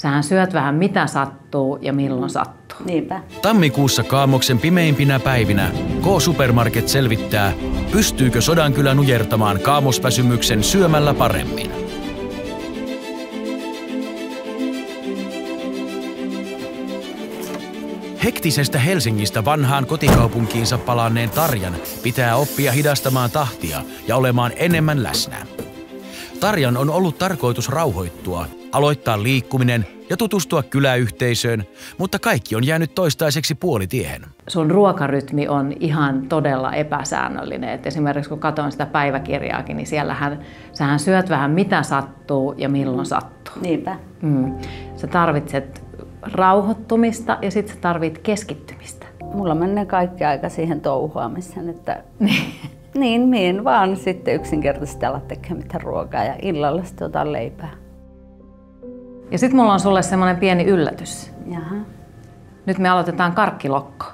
Sähän syöt vähän mitä sattuu ja milloin sattuu. Niinpä. Tammikuussa Kaamoksen pimeimpinä päivinä K-Supermarket selvittää, pystyykö Sodankylä nujertamaan kaamosväsymyksen syömällä paremmin. Hektisestä Helsingistä vanhaan kotikaupunkiinsa palanneen Tarjan pitää oppia hidastamaan tahtia ja olemaan enemmän läsnä. Tarjan on ollut tarkoitus rauhoittua, aloittaa liikkuminen ja tutustua kyläyhteisöön, mutta kaikki on jäänyt toistaiseksi puolitiehen. Sun ruokarytmi on ihan todella epäsäännöllinen. Et esimerkiksi kun katson sitä päiväkirjaakin, niin sähän syöt vähän mitä sattuu ja milloin sattuu. Niinpä. Sä tarvitset rauhoittumista ja sitten sä tarvit keskittymistä. Mulla menee kaikki aika siihen touhuamiseen, että niin minä vaan sitten yksinkertaisesti ala tekemään mitään ruokaa ja illalla sitten otan leipää. Ja sitten mulla on sulle semmoinen pieni yllätys. Jaha. Nyt me aloitetaan karkkilokko.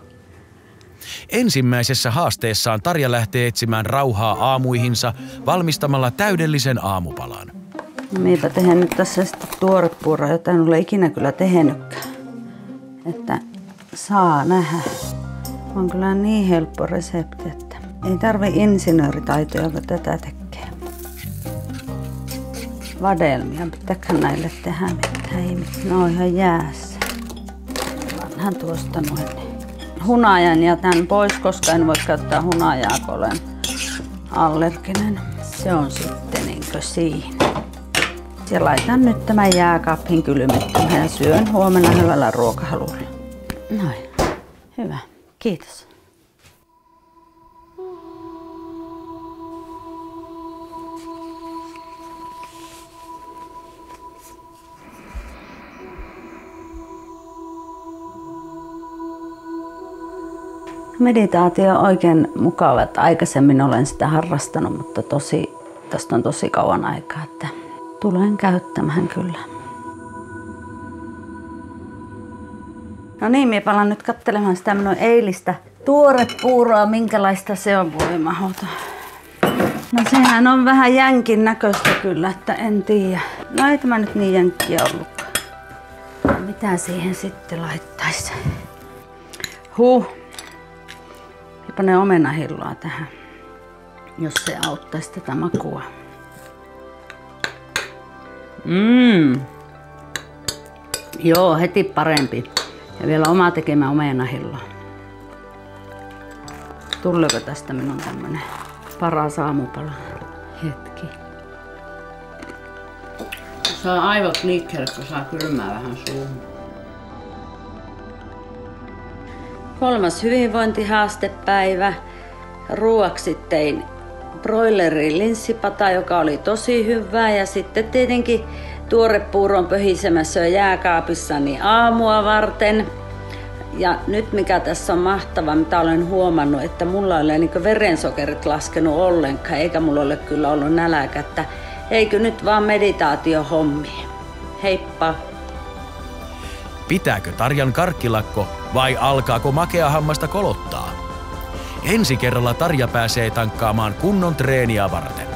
Ensimmäisessä haasteessaan Tarja lähtee etsimään rauhaa aamuihinsa valmistamalla täydellisen aamupalan. No minäpä tehdään nyt tässä sitten tuorepuuroa, jota en ole ikinä kyllä tehnytkään. Että saa nähdä. On kyllä niin helppo resepti, että ei tarvi insinööritaitoja, kun tätä tekee. Vadelmia pitääkö näille tehdä mitään? Ei mitään. Ne on ihan jäässä. Vanhan tuosta noin. Hunajan jätän pois, koska en voi käyttää hunajaa, kun olen allerginen. Se on sitten niinkö siinä. Ja laitan nyt tämän jääkaapin kylmettymään ja syön huomenna hyvällä ruokahalulla. Noin. Hyvä. Kiitos. Meditaatio on oikein mukava, että aikaisemmin olen sitä harrastanut, mutta tästä on tosi kauan aikaa, että tulen käyttämään kyllä. No niin, minä palaan nyt katselemaan sitä minun eilistä tuorepuuroa, minkälaista se on, voi mahdoton. No sehän on vähän jänkin näköistä kyllä, että en tiedä. No ei tämä nyt niin jänkkiä ollutkaan. Mitä siihen sitten laittaisi? Pane omenahilloa tähän, jos se auttaisi tätä makua. Joo, heti parempi. Ja vielä oma tekemä omenahilloa. Tuleeko tästä minun tämmönen paras aamupala? Hetki. Saa aivot liikkeelle, kun saa kylmää vähän suuhun. 3. hyvinvointihaastepäivä. Ruuaksi tein broilerin linssipata, joka oli tosi hyvää. Ja sitten tietenkin tuorepuuron pöhisemässä jääkaapissani aamua varten. Ja nyt mikä tässä on mahtava, mitä olen huomannut, että mulla ei ole niin verensokerit laskenut ollenkaan, eikä mulla ole kyllä ollut nälkä. Että eikö nyt vaan meditaatiohommia. Heippa! Pitääkö Tarjan karkkilakko vai alkaako makea hammasta kolottaa? Ensi kerralla Tarja pääsee tankkaamaan kunnon treeniä varten.